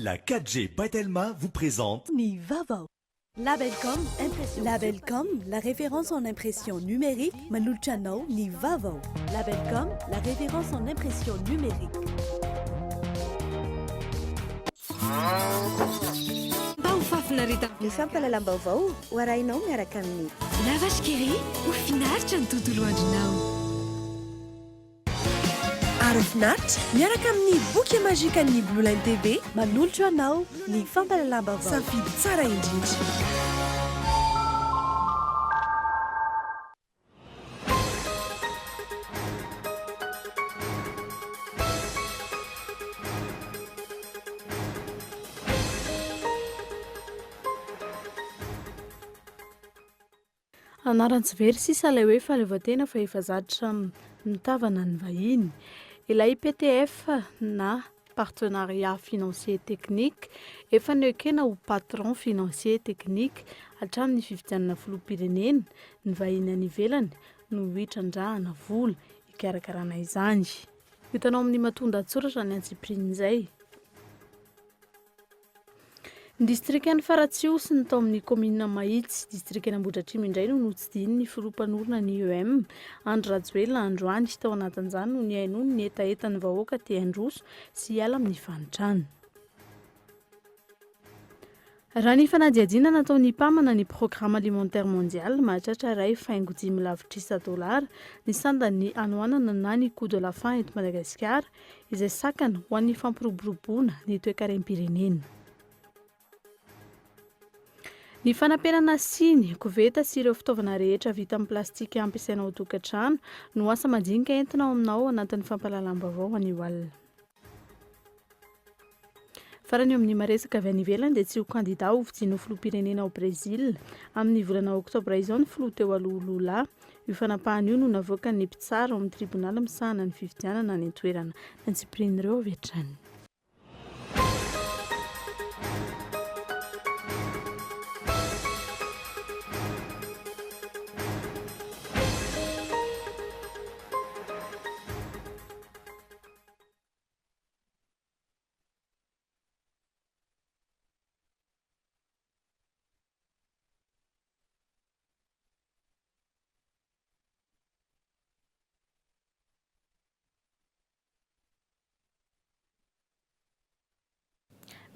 La 4G Batelma vous présente Ni Vaovao. Labelcom, impression. Labelcom, la référence en impression numérique. Manulchano ni Vaovao. Labelcom, la référence en impression numérique. Ny fampalalam-baovao ho arahinao miaraka amin'ny lavashkiri ho finaritra ny tontolo andronao. Ary finaritra miaraka amin'ny boky mazika ny Blue Line TV manolotra anao ny fampalalam-baovao. Safidy tsara indrindra. Anarantsy very sisa ilay hoe fahaleovantena fa efa zaditra mitavana ny vahiny. Ilay PTF na partenariat financier technique efa niekena ho patron financier technique hatramin'ny fifidianana filoham-pirenena ny vahiny any ivelany no hitrandrahana vola hikarakarana izany. Hitanao amin'ny matondra antsoratra ny antsiprinin'izay. Ny distrikan'ny Faratsiosy ny tao amin'ny komina Mahitsy, distrikany Ambohidratrimo indray no notsidiny ny filompanorona ny EM. Andro Rajoelina androany tao anatin'izany no niaino ny etaetan'ny vahoaka te Androso sy hiala amin'ny fanitrana. Raha ny fanadihadiana nataon'ny mpamana ny programme alimentaire mondial mahatratra iray faingo $10,000 ny sandany anoanana na ny coup de la faim eto Madagasikara izay sakana ho an'ny fampiroboroboana ny toe-karem-pirenena. Ny fanampenana siny, koveta sy ireo fitaovana rehetra vita amin'ny plastika ampiasaina ao an-tokantrano no asa madinika entina ao aminao anatin'ny fampalalam-baovao anio alina. Farany eo amin'ny maresaka avy any ivelany dia tsy ho kandida ho fidiana ho filoham-pirenena ao Brésil amin'ny volana oktobra izao ny filoha teo aloha. Io fanampahana io no navoaka ny mpitsara ao amin'ny tribunal misahana ny fifidianana ny toerana nantsipirin'ireo avy hatrany.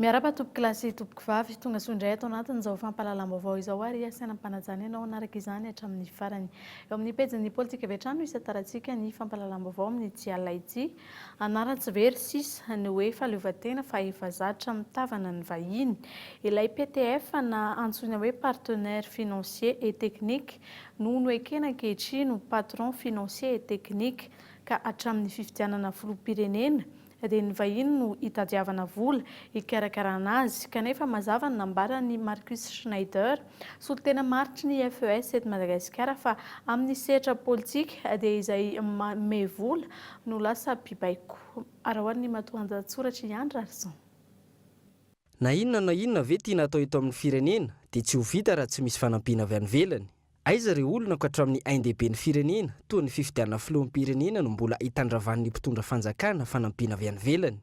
Miarapa tompoko kilasy tompoko vavy tonga sondray atao anatin'izao fampalalam-baovao izao ary asiana mpanajana ianao anaraka izany hatramin'ny farany. Eo amin'ny pejin'ny politika avy hatrany no isataratsika ny fampalalam-baovao amin'ny tsy alina ity. Anarantsy very sisa ny hoe fahaleovantena fa efa zatra mitavana ny vahiny. Ilay PTF na antsoina hoe partenaire financier et technique no noekena ankehitriny no patron financier et technique ka hatramin'ny fifidianana filoham-pirenena dia ny vahiny no hitadiavana vola hikarakarana azy kanefa mazava ny nambarany Marcus Schneider solotena maritry ny FES eto Madagasikara fa amin'ny sehatra politika dia izay me vola no lasa mpibaiko. Arahoan'ny matoan-dahatsoratra tsoratra Andra Arson. Na inona ve tiana atao eto amin'ny firenena dia tsy ho vita raha tsy misy fanampiana avy any ivelany. Aiza ireo olona ka hatramin'ny ain-dehiben'ny firenena toa ny fifidianana filoham-pirenena no mbola hitandravan'ny mpitondra fanjakana fanampiana avy any ivelany.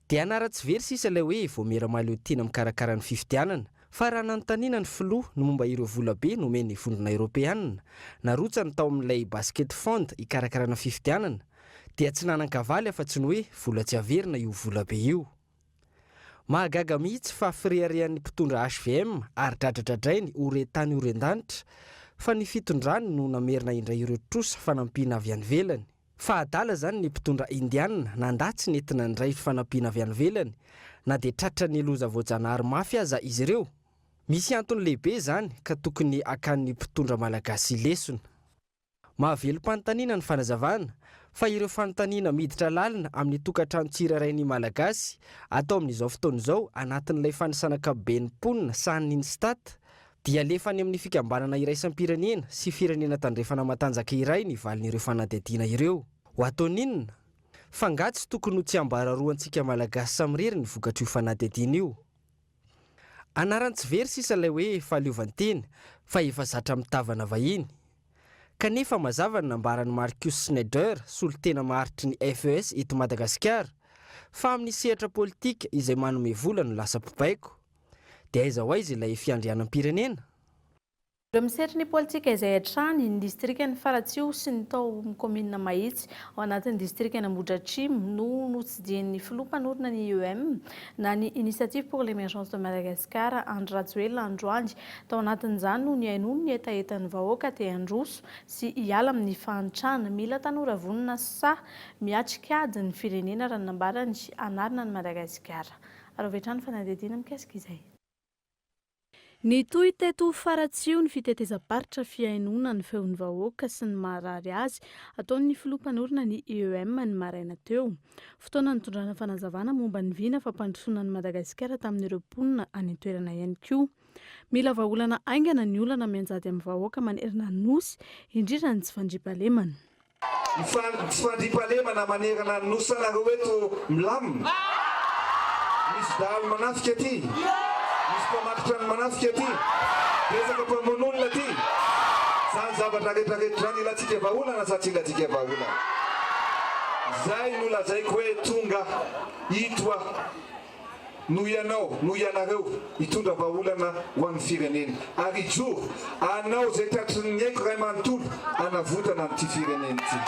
Dia anaratsy very sisa ilay hoe vao miara-mahaleo tiana mikarakara ny fifidianana fa raha nanontaniana ny filoha no momba ireo vola be nomen'ny vondrona Eoropeanina narotsany tao amin'ilay basket fond hikarakarana fifidianana dia tsy nanan-kavaly afa-tsy ny hoe vola tsy averina io vola be io. Mahagaga mihitsy fa fireharehan'ny mpitondra HVM ary dradradradrainy horetany horen-danitra fa ny fitondrany no namerina indray ireo trosa fanampiana avy any ivelany. Fa adala zany ny mpitondra indianina nandatsy nentina indray fanampiana avy any ivelany na dia tratra ny loza voajanahary mafy aza izy ireo. Misy antony lehibe zany ka tokony akan'ny mpitondra malagasy lesona. Mahavelo-panontaniana ny fanazavana fa ireo fanontaniana miditra lalina amin'ny tokantrano tsirarain'ny malagasy atao amin'izao fotoana izao anatin'ilay fanisan'ankapoben'ny mponina sahan'ny stat dia alefany amin'ny fikambanana iraisam-pirenena sy firenena tandrefana matanjaka iray ny valin'ireo fanadihadiana ireo. Ho ataon'inona? Fangatsy tokony ho tsy ambararoantsika malagasy samirery ny vokatry io fanadihadiana io. Anarantsy very sisa ilay hoe fahaleovantena fa efa zatra mitavana vahiny. Kanefa mazava ny nambarany Marcus Schneider solotena maharitry ny FES eto Madagasikara fa amin'ny sehatra politika izay manome vola no lasa pibaiko. Dia aiza ho aiza ilay fiandrianam-pirenena? Ireo misehatry ny politika izay hatrany ny distrikany Faratsio sy ny tao komina Mahitsy ao anatin'ny distrikana Modratrimo no notsidian'ny filoha mpanorina ny IEM na ny Initiative pour l'émergence de Madagascar Andry Rajoelina androany. Tao anatin'izany no niainono ny etaetan'ny vahoaka te handroso sy hiala amin'ny fahantrana mila tanora vonona sa miatrika ady ny firenena raha nambarany anarina ny Madagasikara. Aravetrany fanadihadiana mikasika izay. Ny toy teto Faratsio ny fitetezam-paritra fiainona ny feon'ny vahoaka sy ny maharary azy ataon'ny filoha mpanorina ny IEM ny maraina teo. Fotoana nitondrana fanazavana momba ny vina fampandrosoana ny Madagasikara tamin'ireo mponina any an-toerana ihany koa. Mila vahaolana aingana ny olana mianjady amin'ny vahoaka manerana ny nosy indrindra ny tsy fandriampahalemana. Tsy fandriampahalemana manerana ny nosy anareo eto milamina. Misy dahalo manafika aty. Misy mpamakitra ny manafika aty. Resaka mpamonolona aty. Zany zavatra rehetrarehetra zany ilatsika vahaolana sa tsy ilatsika vahaolana. Zay no lazaiko hoe tonga itoa no ianao, no ianareo hitondra vahaolana ho an'ny firenena. Ary joro, anao zay tratry ny aiko ray manontolo anavotana amin'ity firenena ity.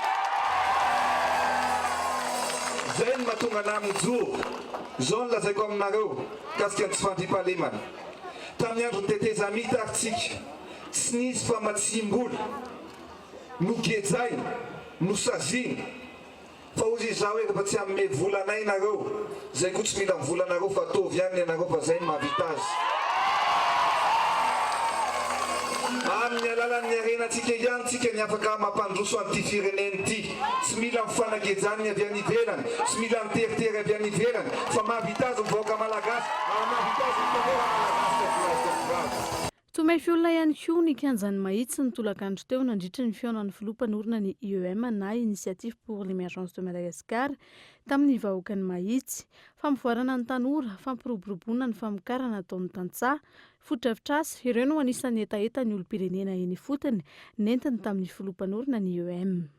Zay no mahatonga anaminy joro. Zao no lazaiko aminareo kasika ny tsy fandriampahalemana. Tamin'ny andro ny teteza mita aritsika, tsy nisy famatsim-bola, no gejaina, no sazina. Fa ozy izao hoe rehefa tsy amme volanay nareo, zay koa tsy mila volanareo fa atovy ihany ianareo fa zay mahavita azy. Amin'ny alalan'ny arenantsika ihany tsika ny afaka mampandroso an'ity firenena ity. Tsy mila mifanagejany avy any ivelany, tsy mila miteritery avy any ivelany, fa mahavita azy mivahoaka malagasy, mahavita azy mivahoaka malagasy. Tomay fiolona ihany koa ny kianjan'ny Mahitsy ny tolakandro teo nandritra ny fihaonan'ny filoha mpanorina ny IEM na Initiative pour l'émergence de Madagascar tamin'ny vahoakan'ny Mahitsy. Fampivoarana ny tanora, fampiroboroboana ny famokarana ataon'ny tantsaha, foto-drafitr'asa ireo no anisan'ny etaeta ny olom-pirenena eny fotony nentiny tamin'ny filoha mpanorina ny IEM.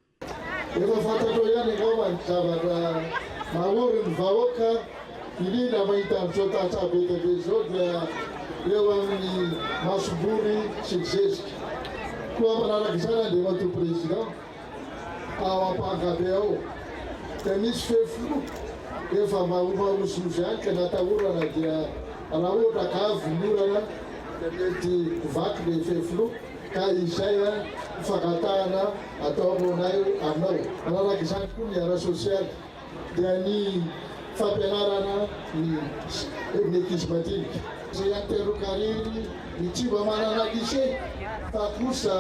Efa fantatro ihany ianao ny zavatra mahory ny vahoaka indrindra mahita amin'izao tatsabetabbe izao dia eo amin'ny masobony sy ny zezika. Koa manaraka izany andeha mato président ao am-pangabe ao. Dia misy fefilo efa marosozy ihany ka natahorana dia raha ohatra ka avy ny olana dia mety vaky le fefilo ka izay fagatahana atao aminao. Manaraka izany koa ny ara sosialy dia ny fampianarana ny ankizy madinika. Zay anterokariny ny tsy mba manana lycée fa kosa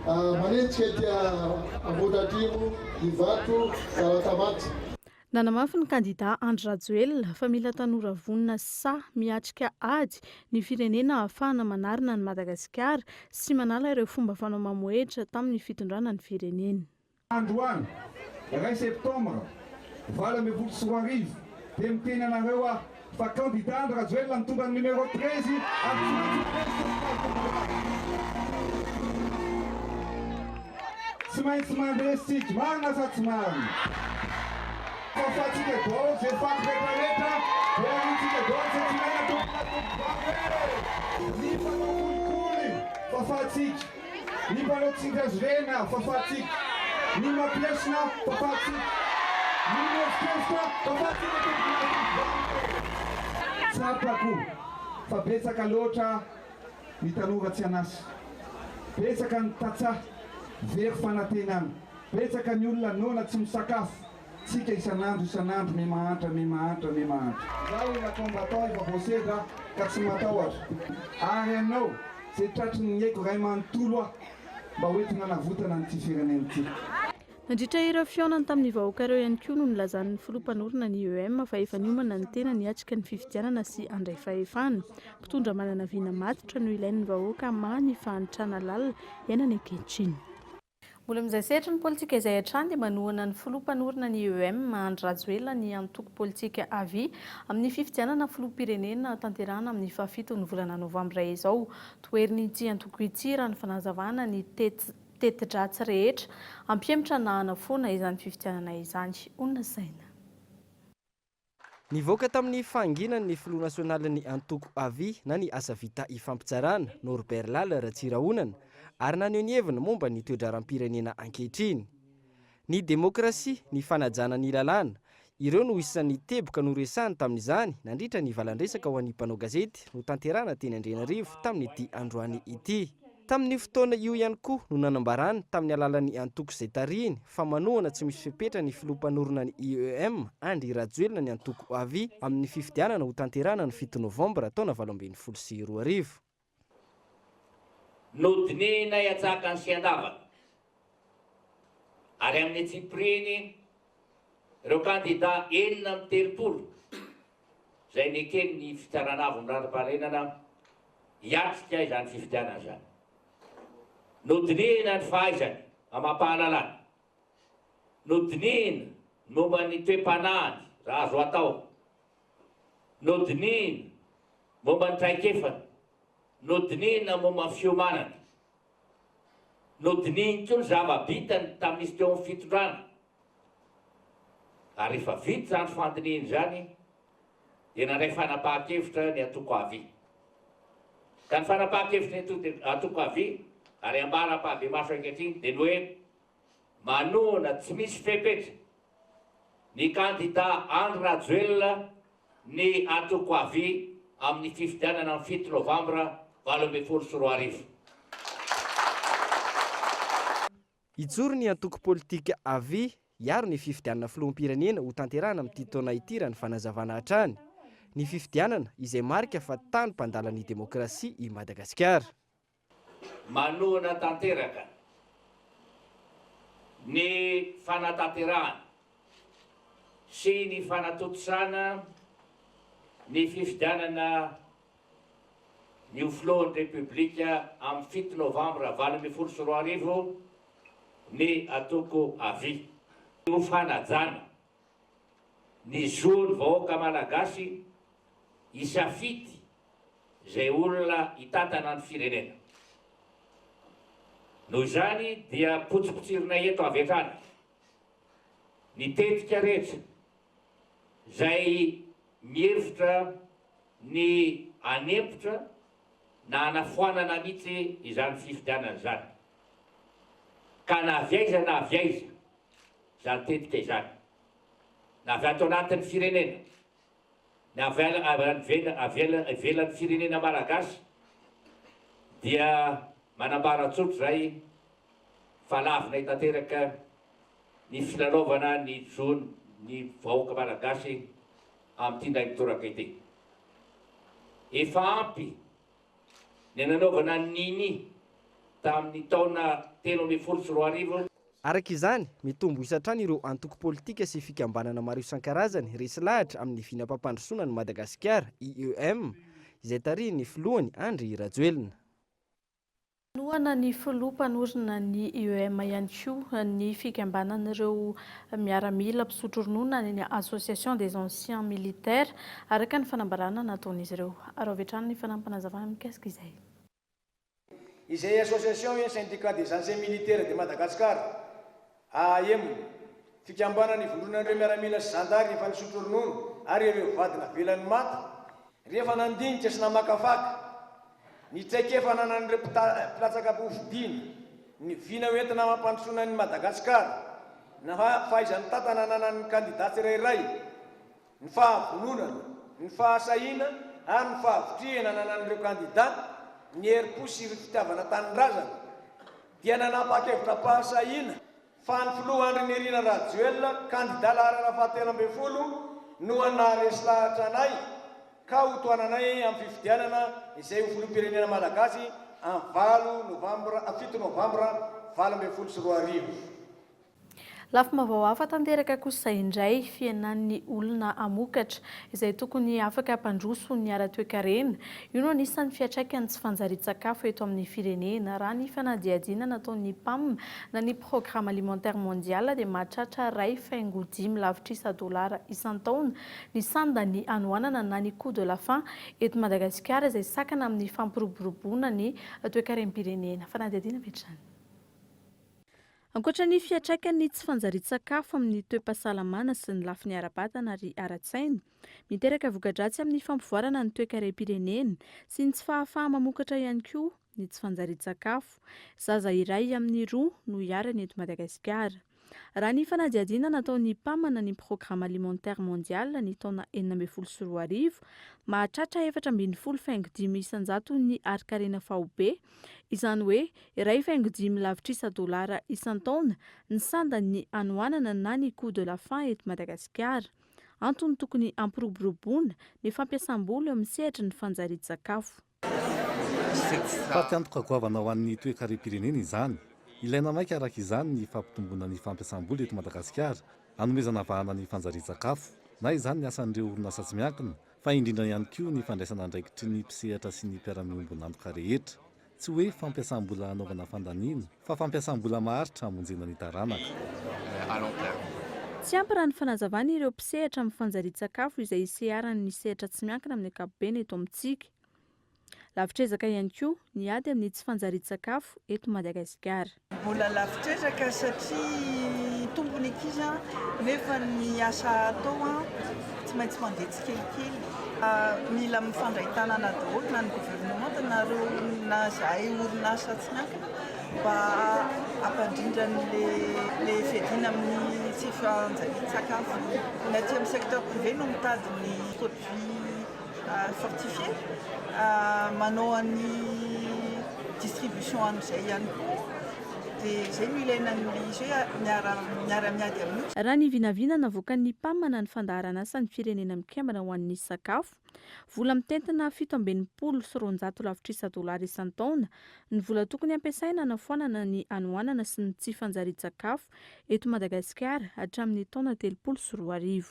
manenjika tia Ambohidratrimo, Ivato, Taratamaty. Nanamafy ny kandida Andry Rajoelina fa mila tanora vonina sa miatrika ady ny firenena ahafahana manarina ny Madagasikara sy manala ireo fomba fanao mamoetra tamin'ny fitondrana ny firenena. Androany, ray Septembre, vala me volo sy roa arivo, dia miteny anareo fa kandida Andry Rajoelina mitondra ny numéro 13 tsy maintsy mandeha sika, marina sa tsy marina? Fafatsika dao zay faty rehetrarehetra, dia anitsika dao zay tsy maina ny mpanao kolikoly, fafatsika. Ny mpanao tsindrajorena, fafatsika. Ny mampiesina, fafatsika. Ny miefikefika, fafatsika. Tsapako, fa betsaka loatra ny tanora tsy anasa. Betsaka ny tatsaha, very fanantenana. Betsaka ny olona nona tsy misakafo. Tsika isanandro memahantra. Zao inakomba atao efa voasedra ka tsy matahotra. Ary anao, zay tratry ny haiko ray manontolo mba hoentina navotana n'ity firenena ity. Nandritra ireo fihaonany tamin'ny vahoaka ireo ihany koa no nilazan'ny filoha mpanorina ny IEM fa efa niomana ny tena niatrika ny fifidianana sy andray fahefana. Mpitondra manana viana matitra no ilain'ny vahoaka mamy fahantrana lalina iainany ankehitriny. Mbola amin'izay sehatra ny politika izay hatrany dia manohana ny filoha mpanorina ny IEM Andry Rajoelina ny antoko politika avy amin'ny fifidianana filoham-pirenena tanterahana amin'ny fahafitony volana novambra izao. Toeriny ity antoko ity raha ny fanazavana ny teti-dratsy rehetra, ampihemotra nahana foana izany fifidianana izany. Onona saina. Nivoaka tamin'ny fahanginany ny filoha nasionalin'ny antoko avy na ny asa vita ifampitsarana Norbert Lala Ratsirahonana ary naneho ny hevina momba ny toe-draram-pirenena ankehitriny. Ny demokrasia, ny fanajana ny lalàna, ireo no isan'ny teboka noresahany tamin'izany nandritra ny valandresaka ho an'ny mpanao gazety no tanterahana teny Andrianarivo tamin'ity androany ity. Tamin'ny fotoana io ihany koa no nanambarany tamin'ny alalan'ny antoko izay tarihiny fa manohana tsy misy fepetra ny filoha-mpanorona ny IEM Andry Rajoelina ny antoko avy amin'ny fifidianana ho tanterahana ny 7 Novambra taona 2024. Nodinina iatsaka ny siandavana ary amin'ny tsipriny ireo kandida 9 izay nekeny ny fitiaranavo mirarom-pahalenana hiatrika izany fifidianana izany. Nodinina ny fahaizany amampahalalana, nodinina momba ny toe-panahany raha azo atao, nodinina momba ny traikefana, nodinina momba ny fiomanana, nodinina koa ny zava-bitany tamin'izy teo amin'ny fitondrana. Ary rehefa vita zany fandinina zany dia nandray fanapahan-kevitra ny atoko avy. Ka ny fanapahan-kevitra ny atoko avy ary ambara-pahabe maso ankehitriny dia ny hoe manohana tsy misy fepetra ny kandida Andry Rajoelina ny atoko avy amin'ny fifidianana amin'ny 7 Novambra 2024. Ijoro ny antoko politika avy hiaro ny fifidianana filoham-pirenena ho tanterahana amin'ity taona ity raha ny fanazavana hatrany. Ny fifidianana izay marika fa tany mpandala ny demokrasia i Madagasikara. Manohana tanteraka ny fanatanterahana sy ny fanatotosana ny fifidianana ny ho filohan'ny Repoblika amin'ny 7 Novambra 2024 ny atoko avy. Ho fanajana ny zony vahoaka malagasy isafidy izay olona hitantana ny firenena. Noho izany dia potsipotsirina eto avy hatrany ny tetika rehetra izay mihevitra ny anempotra na anafoanana mihitsy izany fifidianana izany. Ka na aviaiza na aviaiza izany tetika izany. Na avy ato anatin'ny firenena, na avelan'ny firenena malagasy dia manambara tsotra zay fa lavina hitanteraka ny filalaovana ny zony ny vahoaka malagasy amin'ity ndray mitoraka ity. Efa ampy ny nanaovana nini tamin'ny taona 2024. Araka izany, mitombo isatrany ireo antoko politika sy fikambanana maro isan-karazany resy lahatra amin'ny vinam-pampandrosoana ny Madagasikara IEM izay tarihiny filohany Andry Rajoelina. Noana ny filoha mpanorina ny IEM ihany koa ny fikambanan'ireo miaramila mpisotro ronono ny Association des anciens militaires araka ny fanambarana nataon'izy ireo. Ary avetrany ny fanampanazavana mikasika izay. Izay association hoe syndicat des anciens militaires de Madagascar AAM fikambanana ivondronan'ireo miaramila sy zandary rehefa nisotro ronono ary ireo vadina velan'ny maty rehefa nandinika sy namakafaka ny traikefa nanan'ireo mpilatsaka mpifidiana ny vina hoentina mampandrosoana ny Madagasikara na fahaizan'ny tantana nanan'ny kandidat tsirairay ny fahavononana ny fahasahiana ary ny fahavitrihana nanan'ireo kandidat ny herim-po sy fitiavana tanindrazana dia nanapa-kevitra pahasahiana fa ny filoha Andry Nirina Rajoelina kandidat laharana fahatelo ambin'ny folo no anaresy lahatra anay ka ho toananay amin'ny fifidianana izay ho filoham-pirenena malagasy amin'ny 7 Novambra 2024. Lafima vaoafa tanteraka kosa indray fiainan'ny olona amokatra izay tokony afaka hampandroso ny ara-toe-karena. Io no anisan'ny fiantraikany tsy fanjarian-tsakafo eto amin'ny firenena raha ny fanadihadiana nataon'ny PAM na ny programme alimentaire mondial dia mahatratra $5 lavitrisa isan-taona ny sandany anoanana na ny coût de la faim eto Madagasikara izay sakana amin'ny fampiroboroboana ny toe-karenam-pirenena. Fanadihadiana vetrany. Ankoatra ny fiantraikany tsy fanjarian-tsakafo amin'ny toe-pahasalamana sy ny lafiny ara-batana ary ara-tsaina, miteraka voka-dratsy amin'ny fampivoarana ny toe-karem-pirenena sy ny tsy fahafaha-mamokatra ihany koa ny tsy fanjarian-tsakafo. Zaza iray amin'ny 2 no hiarany eto Madagasikara. Raha ny fanadihadiana nataon'ny mpamana ny programme alimentaire mondial ny taona 2014, mahatratra 4.5 isan-jato ny ari-karena faobe, izany hoe $2.5 isan-taona ny sandan'ny anoanana na ny coût de la faim eto Madagasikara. Antony tokony ampiroboroboana ny fampiasam-bola eo amin'ny sehatra ny fanjarian-tsakafo. Faty antoka goavana ho an'ny toe-karem-pirenena izany. Ilaina maika araka izany ny fampitomboana ny fampiasam-bola eto Madagasikara, hanomezana vahana ny fanjarian-tsakafo, na izany ny asan'ireo orinasa tsy miankina, fa indrindra ihany koa ny fandraisana andraikitry ny mpisehatra sy ny mpiara-miombona antoka rehetra. Tsy hoe fampiasam-bola anaovana fandaniana, fa fampiasam-bola maharitra hamonjena ny taranaka. Tsy ampy raha ny fanazavana ireo mpisehatra amin'ny fanjarian-tsakafo izay iseharan'ny sehatra tsy miankina amin'ny ankapobeny eto amintsika. Lavitrezaka ihany koa ny ady amin'ny tsy fanjarian-tsakafo eto Madagasikara. Mbola lavitrezaka satria tombony ankizy nefa ny asa atao tsy maintsy mandeha tsikelikely. Mila mifandray tanana daholo na ny gouvernement na zahay orinasa tsy miankina mba hampandrindra le fiadiana amin'ny tsy fanjarian-tsakafo. Ny aty amin'ny secteur privé no mitady ny produits fortifiés, manao an'ny distribution amin'izay ihany koa. Dia izay no ilaina izy hoe miara-miady amin'io. Raha ny vinavina navoakan'ny mpamana ny fandaharana asan'ny firenena mikembana ho an'ny sakafo, vola mitentina $7.900 isan-taona ny vola tokony ampiasaina hanafoanana ny anoanana sy ny tsy fanjarian-tsakafo eto Madagasikara hatramin'ny taona 2012.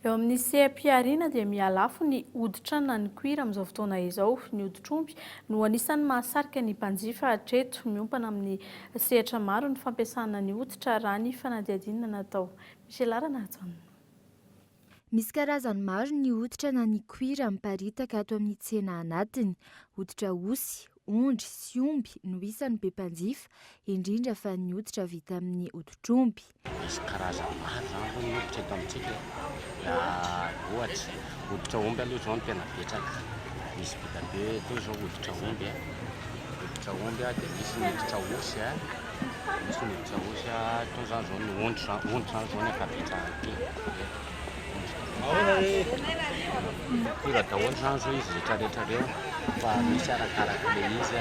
Eo amin'ny seha-piariana dia mihalafo ny hoditra na ny cuir amin'izao fotoana izao. Ny hoditr'omby no anisan'ny mahasarika ny mpanjifa hatreto, miompana amin'ny sehatra maro ny fampiasana ny hoditra raha ny fanadihadiana natao. Miselarana atsana. Misy karazany maro ny hoditra na ny cuir miparitaka ato amin'ny tsena anatiny. Hoditra osy, ondry sy omby no isan'ny be mpanjifa, indrindra fa ny hoditra vita amin'ny hoditr'omby. Misy karazany maro zany ny hoditra eto amintsika. Ohatra, hoditra omby aloha izao no tena betsaka. Misy vita be toy izao hoditra omby. Hoditra omby dia misy ny hoditra osy, misy ny hoditra osy toy izany izao ny ondry zany izao ny ankabetsahany ity. Ira daholo zany izao izy rehetrarehetra reo, fa misy arakaraka le izy,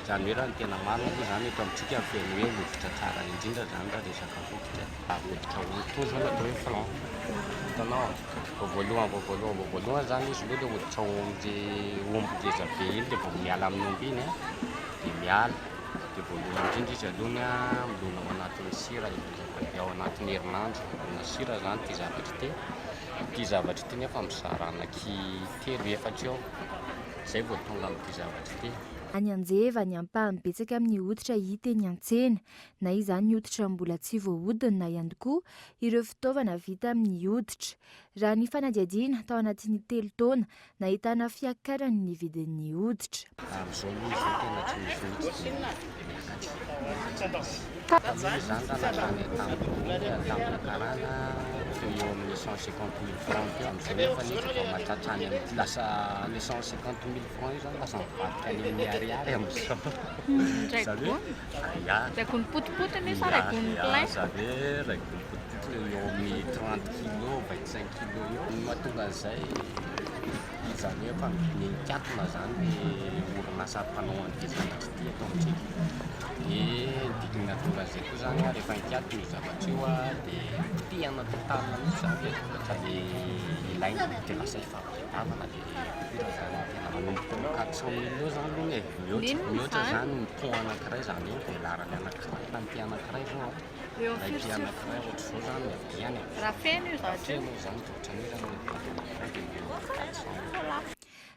izany hoe raha ny tena marina aloha zany eto amintsika feno hoe hoditra tsara indrindra zany raha resaka hoditra. Hoditra omby toy izao atao hoe flan. Hitanao, voalohany zany izy aloha dia hoditra omby ngeza be iny dia vao miala amin'ny omby iny dia miala. Dia voalohany indrindra izy alohany milona ao anatin'ny sira, ao anatin'ny herinandro, na sira zany ity zavatra ity. Ity zavatra ity nefa mizara anaky 3-4 eo. Izay vao tonga amin'ity zavatra ity. Any Anjeva ny ampahany betsaka amin'ny hoditra hita eny an-tsena, na izany hoditra mbola tsy voahodina na ihany koa ireo fitaovana vita amin'ny hoditra. Raha ny fanadihadiana tao anatin'ny 3 taona nahitana fiakarany ny vidin'ny hoditra. Amin'izao izy tena tsy misy mihitsy izany tanatany tamin'ny karana eo amin'ny 150 000 francs teo. Amin'izao nefa ny vao mahatratrany amin'ny lasa le 150 000 francs io zany lasa mivadika ny ariary amin'izao. Raikony potipotiny sa raikony plein? Zany hoe raikony potipotiny eo amin'ny 30 kg, 25 kg eo. Mahatonga an'izay izany hoe mikatona zany ny orinasa mpanao an'ity zavatra ity eto amintsika. Dia dikany nahatonga an'izay koa zany rehefa mikatona io zavatra io dia potehana totalina mihitsy zany hoe zavatra le ilaina dia lasa hifampitavana dia zany tena manomboka 400 000 eo zany aloha e. Mihoatra zany ny pont anankiray zany hoe velarany anankiray na ny mpi anankiray zao ray mpi anankiray ohatr'izao zany miviany. Raha feno io zavatra io. Zany ohatran'io zany anankiray dia 400 000.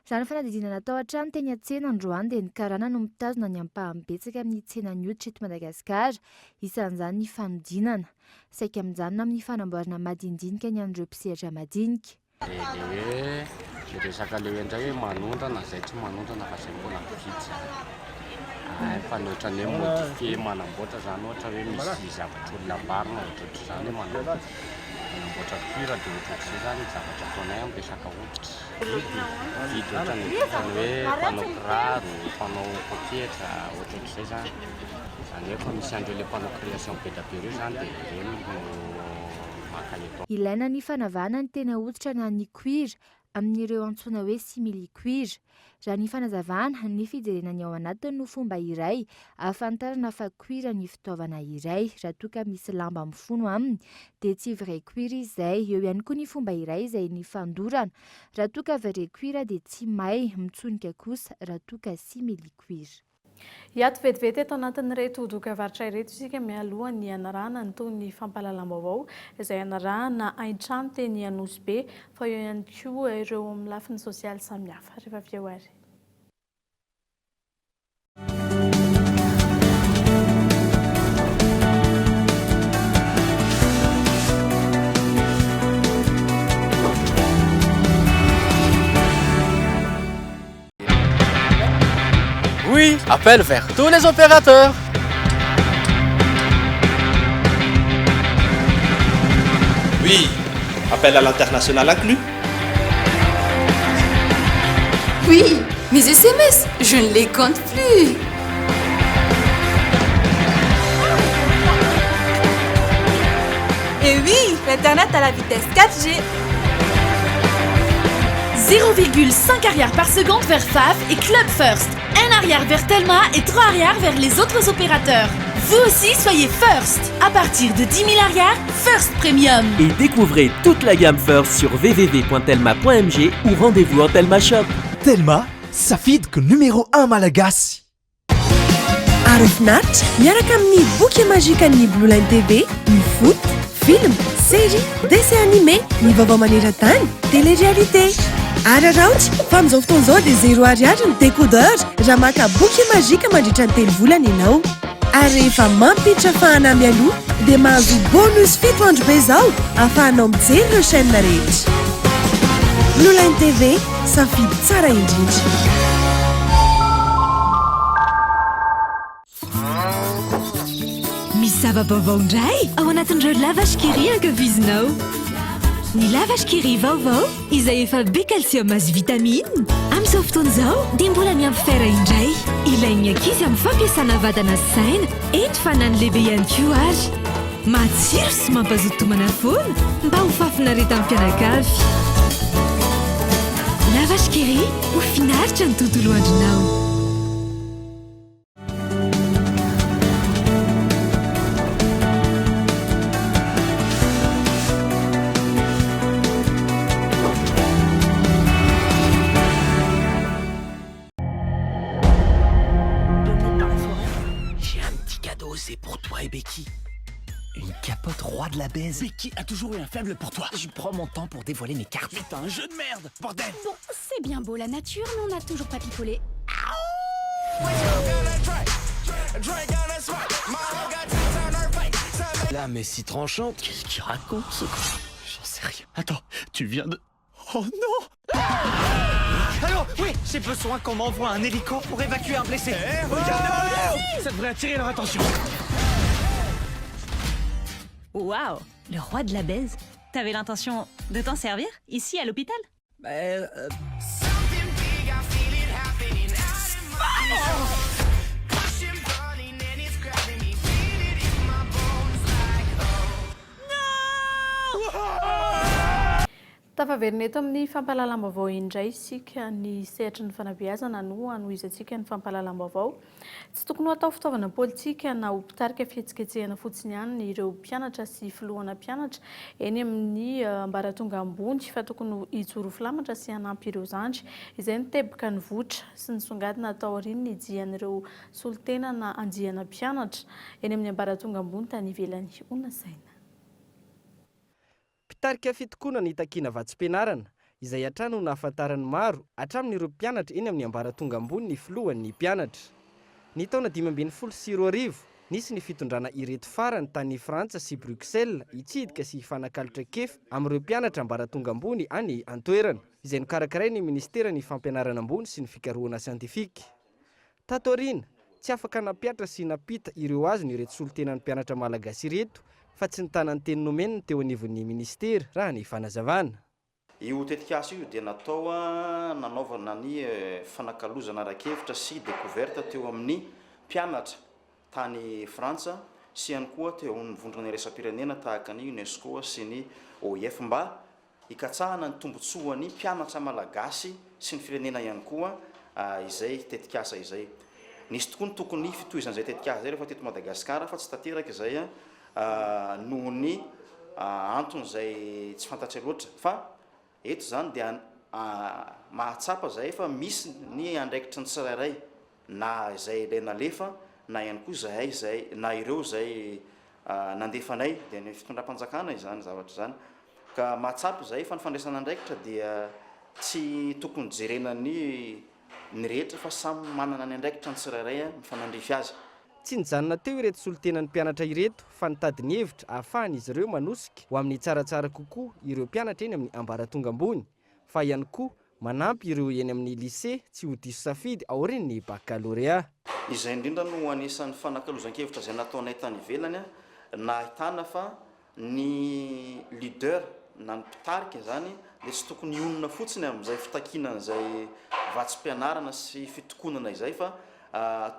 Raha ny fanadihadiana natao hatrany teny an-tsena androany dia ny karana no mitazona ny ampahany betsaka amin'ny tsenan'ny hoditra eto Madagasikara, isan'izany ny fanodinana. Saika mijanona amin'ny fanamboarana madinidinika ny an'ireo mpisehatra madinika. Le hoe resaka le hoe indray hoe manondrana, izay tsy manondrana fa izay mbola mividy zany. fa ny ohatrany hoe modifie manamboatra zany ohatra hoe misy zavatra olona-barina ohatratra zany hoe manamboatra cuir dia ohatr'izay zany zavatra ataonay ampiasaka hoditra vidy ohatrany hoe mpanao kiraro mpanao poketra ohatr'izay zany zany hoe fa misy andreo le mpanao création be da be reo zany dia ireny no maka eto. Ilaina ny fanavana ny tena hoditra na ny cuir amin'ireo antsoina hoe simili cuir. Raha ny fanazavana ny fijerena ny ao anatiny no fomba iray ahafantarana fa cuir ny fitaovana iray raha toa ka misy lamba mifono aminy dia tsy vrai cuir izay. Eo ihany koa ny fomba iray izay ny fandorana raha toa ka vrai cuir dia tsy may mitsonika kosa raha toa ka simili cuir. Iato vetivety eto anatin'ireto doka-varitra ireto isika mialoha ny anarahana ny toy ny fampalalam-baovao izay anarahana hain-trano teny Anosy fa eo ihany koa ireo amin'ny lafiny sosialy samihafa. Rehefa avy eo ary. Oui, appel vers tous les opérateurs. Oui, appel à l'international inclus. Oui, mes SMS, je ne les compte plus. Et oui, l'Internet à la vitesse 4G. 0,5 arrière par seconde vers FAF et Club First. 1 arrière vers Telma et 3 arrière vers les autres opérateurs. Vous aussi, soyez First. À partir de 10 000 arrières, First Premium. Et découvrez toute la gamme First sur www.telma.mg ou rendez-vous en Telma Shop. Telma, sa que numéro 1 malagasy. Arofnat, miaraka amin'ny boky magique ny Blue Line TV, ny foot, film, série, dessin animé, ny vaovao maneran-tany, télé-réalité. Araraotra fa amin'izao fotoan'izao dia 0 ariary ny décodeur raha maka boky magique mandritra ny 3 volana ianao. Ary rehefa mampiditra fahana mialoha dia mahazo bonus 7 andro be izao ahafahanao mijery ireo chaîne rehetra. Blue Line TV, safidy tsara indrindra. Misy zava-baovao indray ao anatin'ireo lavashkiri ankafizinao. Ny lavashkiri vaovao izay efa be calcium azy vitamine amin'izao fotoana izao dia mbola miampy fera indray. Ilain'ny ankizy amin'ny fampiasana vadana sy saina eny fa na ny lehibe ihany koa ary. Matsiro sy mampazoto homana foana mba ho fafina reta amin'ny mpianakavy. Lavashkiri ho finaritra ny tontolo andronao. C'est pour toi et Becky. Une capote roi de la baise. Becky a toujours eu un faible pour toi. Je prends mon temps pour dévoiler mes cartes. Putain, un jeu de merde, bordel. Bon, c'est bien beau la nature, mais on n'a toujours pas picolé. Là, mais si tranchante. Qu'est-ce qu'il raconte ce con? J'en sais rien. Attends, tu viens de... Oh non! Allô, oui, j'ai besoin qu'on m'envoie un hélico pour évacuer un blessé. Ça devrait attirer leur attention. Waouh, le roi de la baise. T'avais l'intention de t'en servir ici à l'hôpital? Tafaverina eto amin'ny fampahalalam-baovao indray isika ny sehatra ny fanabeazana no anoizatsika ny fampahalalam-baovao. Tsy tokony ho atao fitaovana politika na ho mpitarika fihetsiketsehana fotsiny ihany ireo mpianatra sy filohana mpianatra eny amin'ny ambaratonga ambony fa tokony ho hijoro filamatra sy hanampy ireo zandry izay niteboka ny votra sy ny songadina atao aoriana ijian'ireo solitena na anjiana mpianatra eny amin'ny ambaratonga ambony tany ivelany onasaina. Pitarika fitokoana ny takiana vatsim-pianarana izay hatrany ho nahafantarany maro hatramin'ireo mpianatra eny amin'ny ambaratonga ambony ny filohan'ny mpianatra. Ny taona 2014 nisy ny fitondrana ireto farany tany Frantsa sy Bruxelles hitsidika sy hifanakalotra kefy amin'ireo mpianatra ambaratonga ambony any antoerana izay nokarakaray ny ministera ny fampianarana ambony sy ny fikarohana siantifika. Tatorina tsy afaka nampiatra sy nampita ireo azy ny ireto solotenan'ny mpianatra malagasy ireto fa tsy nitana ny teny nomeniny teo anivon'ny ministera raha ny fanazavana. Io tetikasa io dia natao nanaovana ny fanakalozana arakevitra sy découverte teo amin'ny mpianatra tany Frantsa sy ihany koa teo amin'ny vondrona iraisam-pirenena tahaka ny UNESCO sy ny OIF mba hikatsahana ny tombotsoan'ny mpianatra malagasy sy ny firenena ihany koa izay tetikasa izay. Nisy tokoa ny tokony fitohizan'izay tetikasa izay rehefa teto Madagasikara fa tsy tanteraka izay noho ny antony izay tsy fantatry loatra fa eto zany dia mahatsapa zay fa misy ny andraikitra ny tsirairay na izay ilaina lefa na ihany koa zay na ireo zay nandefanay dia ny fitondram-panjakana izany zavatra zany ka mahatsapa zay fa ny fandraisana andraikitra dia tsy tokony jerena ny rehetra fa samy manana ny andraikitra ny tsirairay mifanandrify azy. Tsy nijanona teo ireto solotenan'ny mpianatra ireto fa nitady ny hevitra ahafahan'izy ireo manosika ho amin'ny tsaratsara kokoa ireo mpianatra eny amin'ny ambaratonga ambony fa ihany koa manampy ireo eny amin'ny lycée tsy ho diso safidy aorian'ny baccalauréat. Izay indrindra no anisan'ny fanakalozan-kevitra izay nataonay tany ivelany nahitana fa ny leader na ny mpitarika zany dia tsy tokony onona fotsiny amin'izay fitakinana izay vatsim-pianarana sy fitokonana izay fa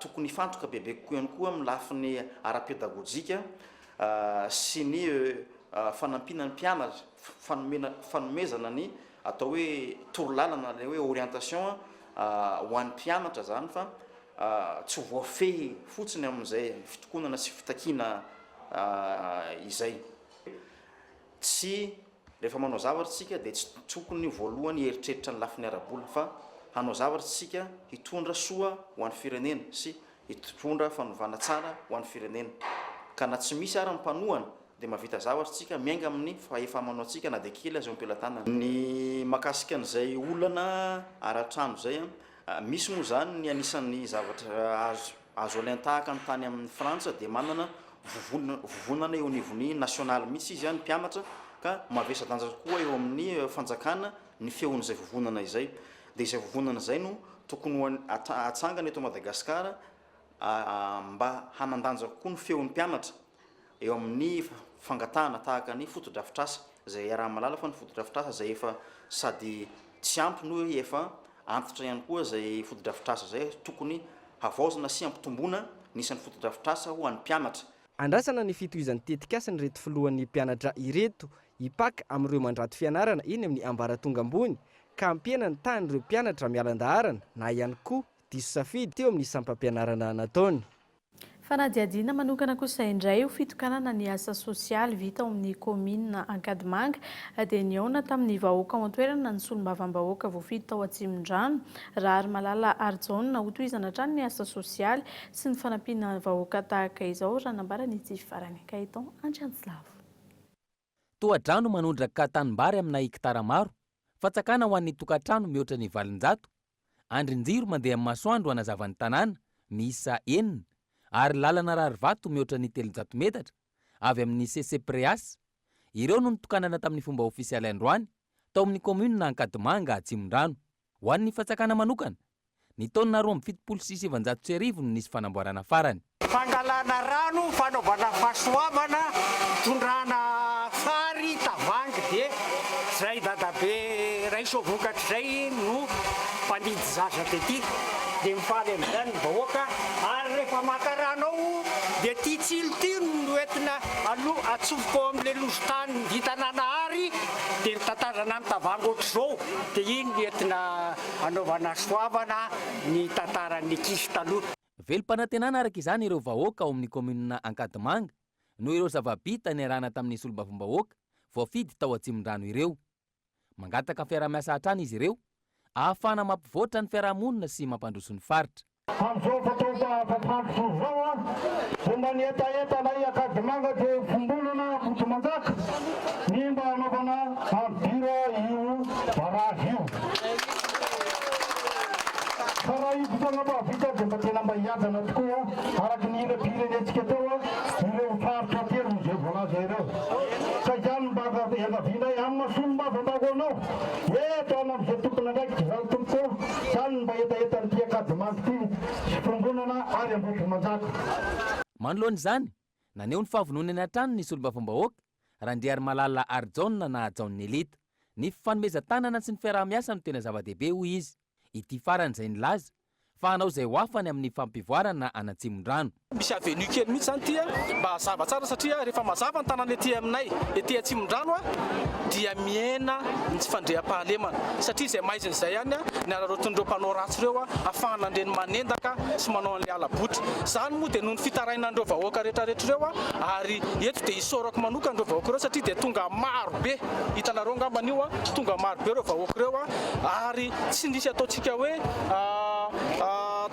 tokony fantoka bebe kokoa ihany koa amin'ny lafiny ara-pédagogique sy ny fanampina ny mpianatra fanomezana ny atao hoe torolalana le hoe orientation ho an'ny mpianatra zany fa tsy voafehy fotsiny amin'izay fitokonana sy fitakina izay. Tsy rehefa manao zavatra tsika dia tsy tokony voalohany heritreritra ny lafiny ara-bola fa hanao zavatra tsika hitondra soa ho an'ny firenena sy hitondra fanovana tsara ho an'ny firenena ka na tsy misy ary ny mpanohana dia mahavita zavatra tsika miainga amin'ny fahefa-manao tsika na dia kely azy eo ampelantanana. Ny mahakasika an'izay olana ara-trano zay misy moa zany ny anisan'ny zavatra azo alain-tahaka ny tany amin'ny Frantsa dia manana vovonana eo anivony nasionaly mihitsy izy any mpianatra ka mavesa-danja koa eo amin'ny fanjakana ny feon'izay vovonana izay. Dia izay vovonana izay no tokony atsangana eto Madagasikara mba hanandanja kokoa ny feon'ny mpianatra eo amin'ny fangatahana tahaka ny fotodrafitrasa izay raha malala fa ny fotodrafitrasa izay efa sady tsy ampy no efa antitra ihany koa izay fotodrafitrasa izay tokony havaozana sy ampitomboana nisan'ny fotodrafitrasa ho an'ny mpianatra. Andrasana ny fitohizan'ny tetikasa ny reto filohan'ny mpianatra ireto hipaka amin'ireo mandrato fianarana eny amin'ny ambaratonga ambony ka ampiana ny tanyreo mpianatra mialan-daharana na ihany koa diso safidy teo amin'ny sampam-pianarana nataony. Fanadihadiana manokana kosa indray ho fitokanana ny asa sosialy vita ao amin'ny komina Ankadimanga dia niaona tamin'ny vahoaka ao an-toerana ny solombavam-bahoaka voafidy tao Atsimon-drano raha ary malala arjaona ho tohizana hatrany ny asa sosialy sy ny fanampiana vahoaka tahaka izao raha nambarany ity farany Kaiton Antranslavo. Tohadrano manondraka tanimbary amina hektara maro fatsakana ho an'ny tokantrano mihoatra ny valonjato andrin-jiro mandeha amin'ny masoandro hanazavan'ny tanàna miisa 9 ary lalana rarivato mihoatra ny 300 metatra avy amin'ny Septembre ireo no nitokanana tamin'ny fomba ofisialy androany tao amin'ny komuna Ankadimanga Atsimon-drano. Ho an'ny fatsakana manokana ny taona 27,700 no nisy fanamboarana farany. Fangalana rano, fanaovana fahasoavana, tondrana fary tavangy dia zay dadabe raisoavokatra zay no mpanidy zaza tety dia mifaly amin'izany ny vahoaka ary rehefa maka rano ao dia tia tsilotino no entina atsofoka ao amin'ilay losotany vita nanahary dia nitantarana ny tavangy ohatr'izao dia iny no entina anaovana soavana ny tantaran'ny kisy taloha. Velom-panantenana araka izany ireo vahoaka ao amin'ny komuna Ankadimanga no ireo zava-bita niarahana tamin'ny solombavam-bahoaka voafidy tao Atsimon-drano ireo. Mangataka fiarah-miasa hatrany izy ireo ahafahana mampivoatra ny fiarahamonina sy mampandroso ny faritra. Amin'izao fatao zao fomba ny etaetana i Ankadimanga dia fombolana Kotomanjaka ny mba hanaovana arbira io barage io. Karaha io fotoana mba vita dia mba tena mba hiadana tokoa araky ny ila-pirenentsika teo ireo faritra telo izay voalaza ireo. Ka izany mba engavinay amin'ny masolom-bavambago anao eto amin'izay tokony andraikitra izany tompo izany mba etaetan'ity Ankadimanga ity sy fiangonana ary manoloana izany naneo ny fahavononany an-trano nisy olombavambahoaka raha ndriary malala arjaona na ajaon'ny elita ny fanomezan-tanana sy ny fiarah-miasa no tena zava-dehibe hoy izy ity faran'izay ny laza fa hanao izay ho afany amin'ny fampivoarana anatsimon-drano misy avenu kely mihitsy zany tia mba hazava tsara satria rehefa mazava ny tanàna ety aminay ety atsimon-drano dia miena ny tsy fandream-pahalemana satria izay maizin'izay ihany ny ararotin'ireo mpanao ratsy ireo ahafahana andreny manendaka sy manao an'le alabotra zany moa dia noho ny fitarainan'ireo vahoaka rehetrarehetra ireo ary eto dia isorako manokan'ireo vahoaka ireo satria dia tonga maro be hitanareo ngambany io tonga maro be ireo vahoaka ireo ary tsy nisy ataontsika hoe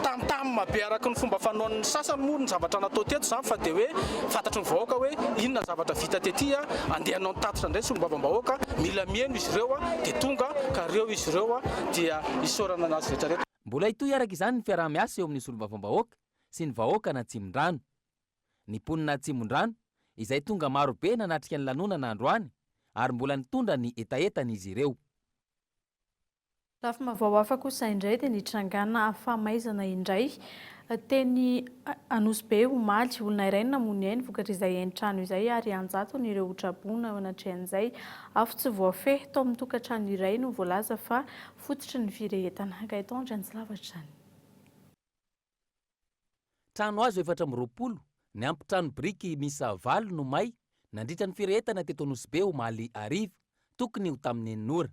tamtam be araka ny fomba fanaon'ny sasany moa ny zavatra natao teto zany fa dia hoe fantatry ny vahoaka hoe inona zavatra vita tetya andehanao nitatitra indray sy olombavambahoaka mila mieno izy ireo dia tonga ka reo izy ireo dia isorana anazy rehetrarehetra mbola itoy araka izany ny fiarah-miasa eo amin'ny olombavambahoaka sy ny vahoaka natsimon-drano ny mponina atsimon-drano izay tonga maro be nanatrika ny lanonana androany ary mbola nitondra ny etaetana izy ireo rafa mavao hafa kosa indray dia nitrangana famaizana indray teny Anosy omaly olona iray namony ainy vokatra izay hain-trano izay ary anjatony ireo otrabona anatrehan'izay afo tsy voafehy tao amin'ny tokantrano iray no voalaza fa fototry ny firehetana ka itondra ny lavatra izany trano azo 420 ny ampitrano briky misa 8 no may nandritra ny firehetana teto Anosy omaly ariva tokony ho tamin'ny enora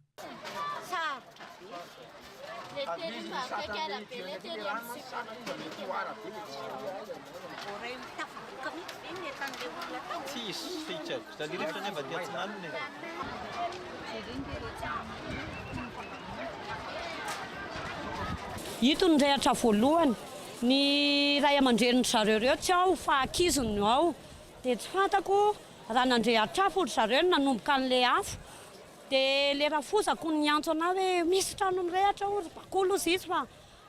ito ny rehatra voalohany ny ray aman-dreny zareo reo tsy ao fa akizony ao dia tsy fantako raha nandrehatra afo ry zareo nanomboka an'ilay afo dia le raha fozako ny antso ana hoe misy trano mirehatra ozy bakolo izy izy fa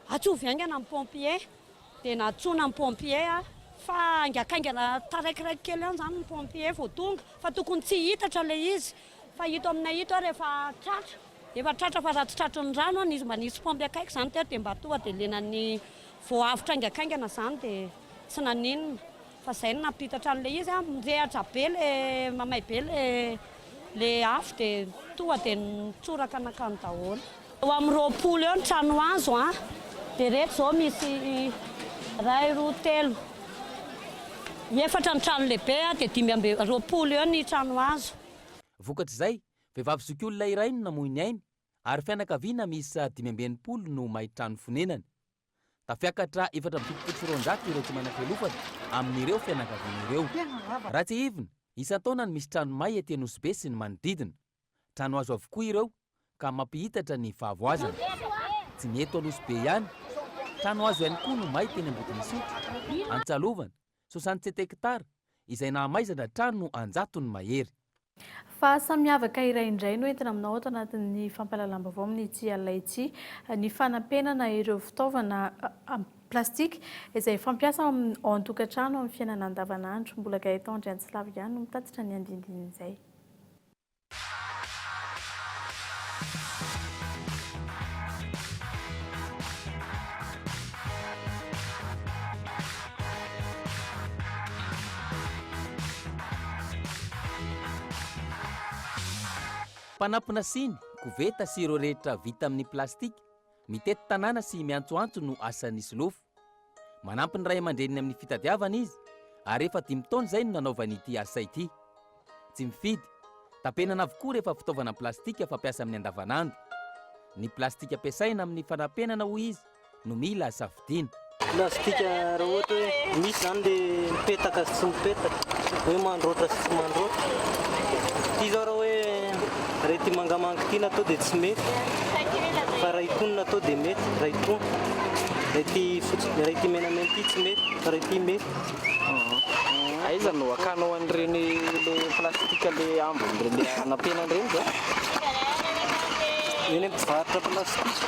atsovy aingana amin'ny pompier dia natsona amin'ny pompier fa angakaingana taraikiraiky kely any zany ny pompier vao tonga fa tokony tsy hitatra le izy fa hito aminay hito rehefa tratra efa tratra fa raha tsy tratry ny rano izy mba nisy pompe akaiky zany teto dia mba tonga dia lenany vao avitra angakaingana zany dia tsy naninona fa zay no nampitatra an'le izy mirehatra be le mamay be le afo dia tonga dia nitsoraka anakany daholo eo amin'ny 20 eo ny trano azo dia rehetra zao misy 1 2 3 efatra ny trano lehibe dia 20 eo ny trano azo vokatra izay vehivavy zokiolona iray no namoiny ainy ary fianakaviana misy 520 no mahay trano fonenany tafiakatra 470 ireo tsy manan-kelofana amin'ireo fianakaviana ireo raha tsy ivina isan-taona ny misy trano may ety Anosy sy ny manodidina trano azo avokoa ireo ka mampihitatra ny fahavoazana tsy ny eto Anosy ihany trano azo ihany koa no may teny Ambodinisotro Antsalovana 67 hektara izay nahamaizana trano anjatony mahery fa samiavaka iray indray no entina aminao ato anatin'ny fampahalalam-baovao amin'ny ity alina ity ny fanampenana ireo fitaovana plastika izay fampiasa ao an-tokantrano amin'ny fiainana andavanandro mbola gaetandry Antsilavy ihany no mitatitra ny andindiny izay mpanampina siny koveta sy ireo rehetra vita amin'ny plastika mitety tanàna sy miantsoantso no asan'ny silofo manampy ny ray aman-dreniny amin'ny fitadiavana izy ary efa 5 taona izay no nanaovany ity asa ity tsy mifidy tapenana avokoa rehefa fitaovana plastika fampiasa amin'ny andavanandro ny plastika ampiasaina amin'ny fanampenana hoy izy no mila safidiana plastika raha ohatra hoe misy zany le mipetaka sy tsy mipetaka hoe mandroatra sy tsy mandroatra ty zao raha hoe raha ity mangamanga ity natao dia tsy mety fa raha itony natao dia mety raha itony raha ity menamena ity tsy mety fa raha ity mety aiza no akanao an'ireny le plastika le ambony le anampenana ireny zao eny mpivarotra plastika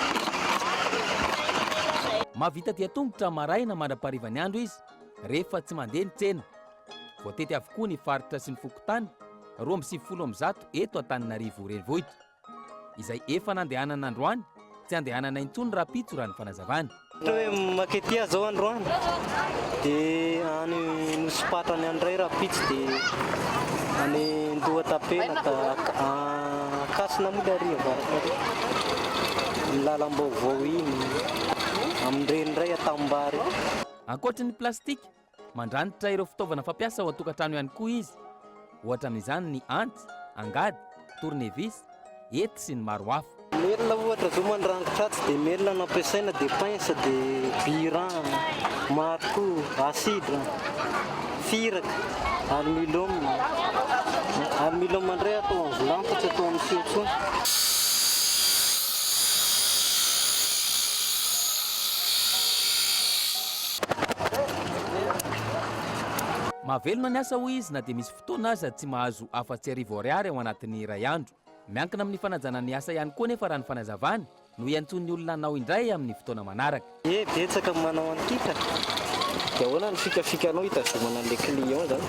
mahavita tia-tongotra maraina mandra-paharivany andro izy rehefa tsy mandeha ny tsena voatety avokoa ny faritra sy ny fokotany 270 eto Antananarivo renivohitra izay efa nandehanana androany tsy andehanana intsony raha pitso raha ny fanazavana hoe maketia zao androany dia any nosopatrany andray rapitsy dia any ndohatapena da akasina mola ary avaraka milalam-baovao iny amin'ireny atambary. Ankoatra ny plastika mandranitra ireo fitaovana fampiasa ao an-tokantrano ihany koa izy, ohatra amin'izany ny antsy, angady, tournevis, hety sy ny maro hafa. Melona ohatra zao mandrangitra atsy dia melona no ampiasaina dia pince dia biran, marteau, acidre, firaka, armilome indray atao amin'ny vilany fa tsy atao amin'ny siotso. Mahavelona ny asa hoy izy na dia misy fotoana aza tsy mahazo afa-tsy arivo ariary ao anatin'ny iray andro. Miankina amin'ny fanajana ny asa ihany koa nefa raha ny fanazavany no iantson'ny olona anao indray amin'ny fotoana manaraka. Betsaka manao an'kitra dia ahoana ny fikafikanao hitazomana an'ilay client zany.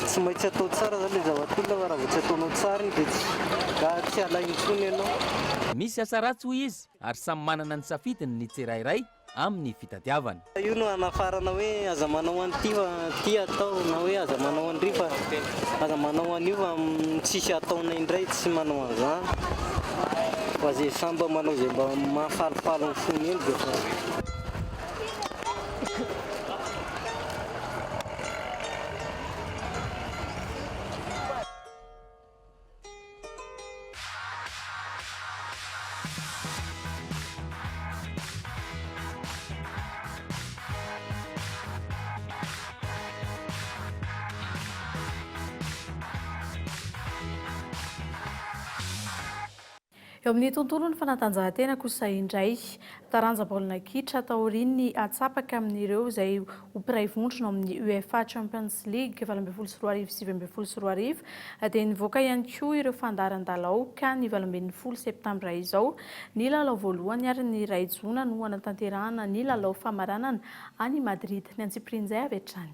Tsy maintsy atao tsara zany ilay zavatolona raha vao tsy ataonao tsara iny dia tsy alaintsony ianao. Misy asa ratsy hoy izy ary samy manana ny safidiny ny tsirairay amin'ny fitadiavana. Io no anafarana hoe aza manao an'ity fa ty atao na hoe aza manao an'ry fa aza manao an'io fa tsisy ataonay indray tsy manao an'izany fa zay samba manao zay mba mahafalifaly ny fony eny dia fa eo amin'ny tontolo ny fanatanjahantena kosa indray taranja baolina kitra taoriany ny atsapaka amin'ireo izay ho mpiray vondrona amin'ny UEFA Champions League 2024-2025 dia nivoaka ihany koa ireo fandaran-dalao ka ny 20 Septembre izao ny lalao voalohany ary ny iray jona no anatanterahana ny lalao famaranana any Madrid. Ny antsipirin'izay avy hatrany.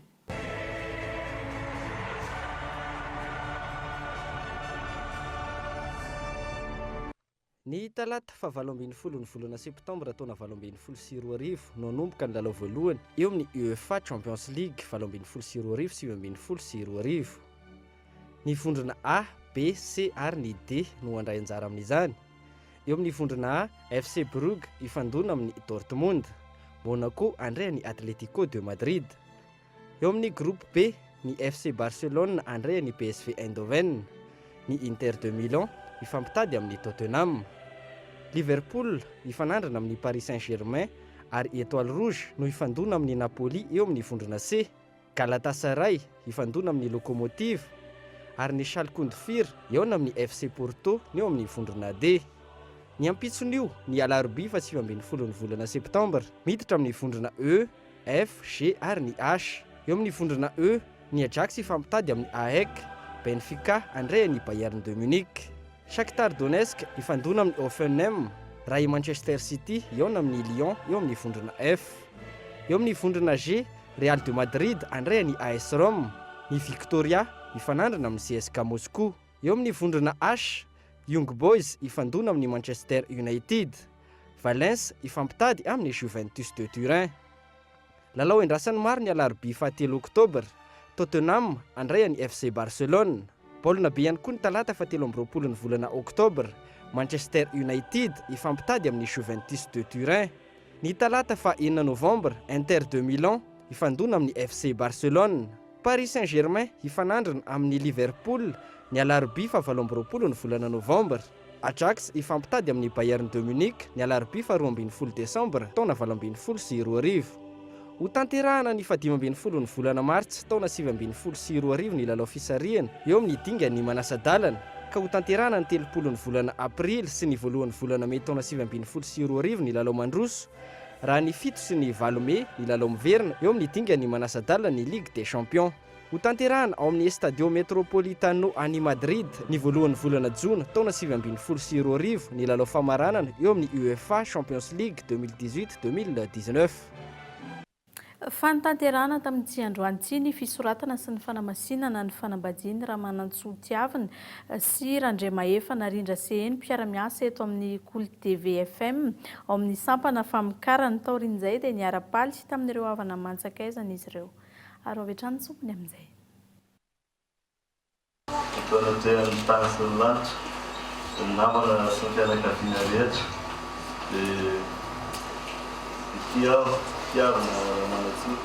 Ny talata fa 20 ny volana septambra taona 2024 no anomboka ny lalao voalohany eo amin'ny UEFA Champions League 2024-2025. Ny vondrona A, B, C ary ny D no handray anjara amin'izany. Eo amin'ny vondrona A, FC Brugge ifandona amin'ny Dortmund, Monaco andray ny Atletico de Madrid. Eo amin'ny groupe B, ny FC Barcelone andray ny PSV Eindhoven, ny Inter de Milan ifampitady amin'ny Tottenham. Liverpool ifanandrana amin'ny Paris Saint-Germain ary Étoile Rouge no ifandona amin'ny Napoli eo amin'ny vondrona C. Galatasaray ifandona amin'ny Lokomotiv ary ny Schalke 04 eo amin'ny FC Porto eo amin'ny vondrona D. Ny ampitson'io ny alarobia fa 20 ny volana septambra miditra amin'ny vondrona E, F, G ary ny H. Eo amin'ny vondrona E ny Ajax ifampitady amin'ny AEK, Benfica andray ny Bayern de Munich. Shakhtar Donetsk ifandona amin'ny Hoffenheim, raha i Manchester City eo amin'ny Lyon eo amin'ny vondrona F. Eo amin'ny vondrona G, Real de Madrid andray ny AS Rome, ny Victoria ifanandrana amin'ny CSKA Moscou. Eo amin'ny vondrona H, Young Boys ifandona amin'ny Manchester United, Valence ifampitady amin'ny Juventus de Turin. Lalao endrasany maro ny alarobia fa 3 oktobra, Tottenham andray ny FC Barcelone. Baolina be ihany koa ny talata fa 13 ny volana oktobra, Manchester United ifampitady amin'ny Juventus de Turin. Ny talata fa 9 novambra, Inter de Milan ifandona amin'ny FC Barcelone. Paris Saint-Germain ifanandrana amin'ny Liverpool ny alarobia fa 18 ny volana novambra. Ajax ifampitady amin'ny Bayern de Munich ny alarobia fa 12 desambra taona 2024. Ho tanterahana ny 15 ny volana martsa taona 2024 ny lalao fisarihana eo amin'ny dinga ny Manasadalana, ka ho tanterahana ny 30 ny volana aprily sy ny voalohan'ny volana May taona 2024 ny lalao mandroso, raha ny 7 sy ny 8 May ny lalao miverina eo amin'ny dinga ny Manasadalana ny Ligue des Champions. Ho tanterahana ao amin'ny Estadio Metropolitano any Madrid ny voalohan'ny volana Jona taona 2024 ny lalao famaranana eo amin'ny UEFA Champions League 2018-2019. Fantanterana tamin'ny tsy androantsy ny fisoratana sy ny fanamasinana ny fanambadiany Ramanantsoa-Tiavina sy Randremahefa Narindra CN mpiara-miasa eto amin'ny Kolo TV FM ao amin'ny sampana famokarana taorian'izay dia niara-paly tamin'ireo havana mantsakaizana izy ireo. Ary avetrany tsompony amin'izay. Tanatehan'ny tany sy ny lanitra, ny namana sy ny fianakaviana rehetra, dia ity aho Tiavina Ramanantsoa.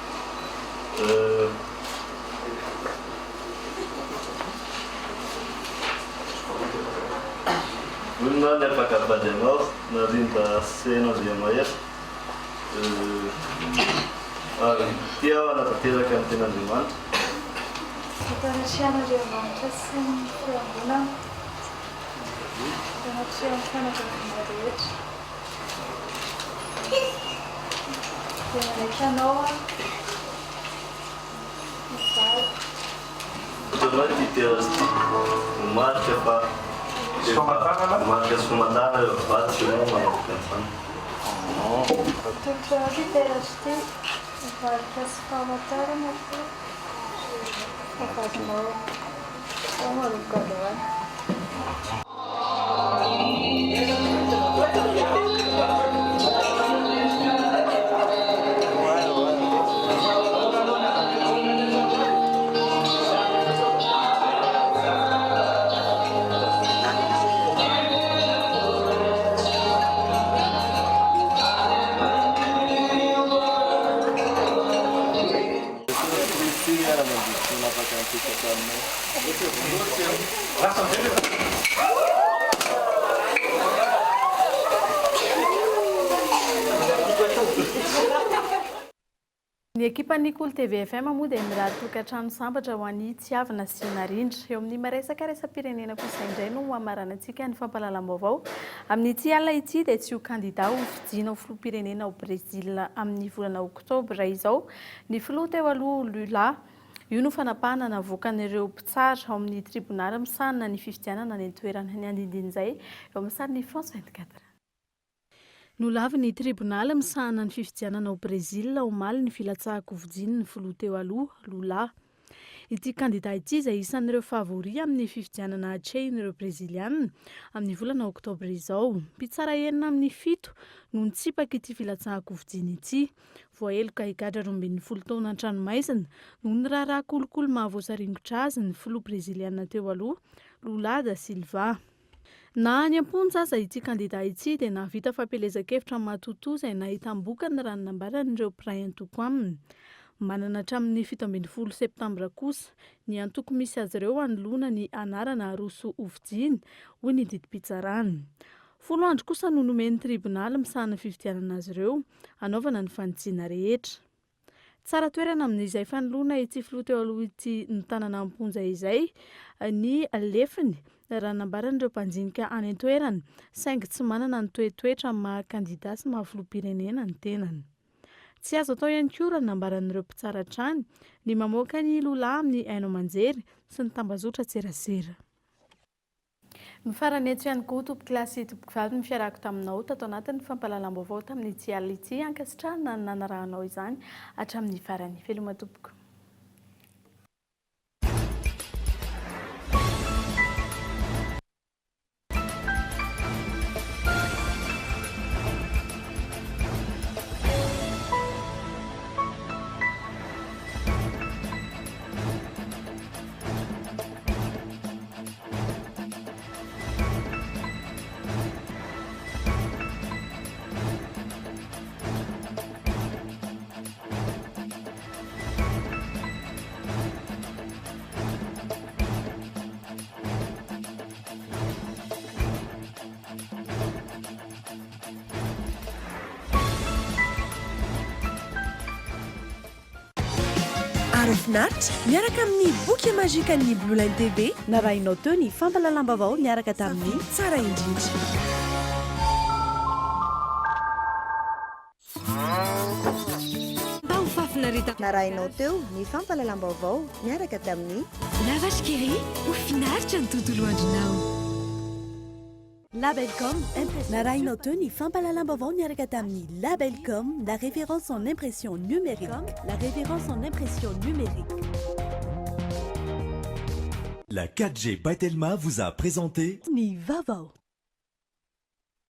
Olona ny afakabady anao, Narindra CN Randremahefa. Ary ity aho anatanteraka ny ten'Andriamanitra. Atanasian'Andriamanitra sy ny fiangonana, tanatrehan'ny fianakaviana rehetra. Dia manaikanao Ohatranao ity terasy ity, marika fa marika sy famantarana eo avady sy ianao manomboka an'izany. Totro ity terasy ity, marika sy famantarana fa avadinao ao manomboka androany. Ny ekipan'ny Kolo TV FM moa dia mirary tokantrano sambatra ho an'ny Tiavina sy Narindra. Eo amin'ny maresaka resam-pirenena kosa indray no amaranantsika ny fampahalalam-baovao. Amin'ity alina ity dia tsy ho kandida ho fidiana ho filoham-pirenena ao Brezila amin'ny volana Oktobra izao. Ny filoha teo aloha Lula, io no fanapahana navoakan'ireo mpitsara ao amin'ny tribonala misanina ny fifidianana ny toerana ny andindin'izay eo amin'ny sarin'ny France 24. Nolavy ny tribonala misahana ny fifidianana ao Brezila omaly ny filatsahako vidiny ny filoha teo aloha Lula. Ity kandida ity izay isan'ireo favori amin'ny fifidianana hatrehin'ireo Breziliana amin'ny volana Oktobra izao. Mpitsara enina amin'ny 7 no nitsipaka ity filatsahako vidiny ity. Voaheloka higadra 12 taona an-tranomaizina no niraharaha kolokolo mahavoasaringotra azy ny filoha Breziliana teo aloha Lula da Silva. Na any am-pony zaza ity kandida ity dia nahavita fampelezan-kevitra matotoa izay nahita boka ny raha nambaran'ireo mpiray antoko aminy. Manana hatramin'ny 17 Septembre kosa ny antoko misy azy ireo anoloana ny anarana aroso ovidiny hoy ny didim-pitsarana. 10 andro kosa no nomen'ny tribonala misahana fifidianana azy ireo anaovana ny fanitsiana rehetra. Tsara toerana amin'izay fanoloana ity filoha teo aloha ity ny tanana amponja izay ny lefiny raha nambaran'ireo mpanjinika any an-toerana saingy tsy manana ny toetoetra maha-kandida sy maha-filoham-pirenena ny tenany. Tsy azo atao ihany koa raha nambaran'ireo mpitsara hatrany ny mamoaka ny Lula amin'ny haino aman-jery sy ny tambazotra tserasera. Mifarany eto ihany koa tompoko kilasy tompoko vavy ny fiarahako taminao tato anatin'ny fampahalalam-baovao tamin'ity alina ity ankasitrahana ny nanarahanao izany hatramin'ny farany. Veloma tompoko. Finaritra miaraka amin'ny boky majika ny Blue Line TV narahinao teo ny fampahalalam-baovao miaraka tamin'ny tsara indrindra. Narahinao teo ny fampahalalam-baovao miaraka tamin'ny La vache qui rit, au final, tu as tout le loin du nao. Labelcom narahinao teo ny fampalalam-baovao niaraka tamin'ny Labelcom, la référence en impression numérique. La référence en impression numérique. La 4G by Telma vous a présenté Ni Vaovao.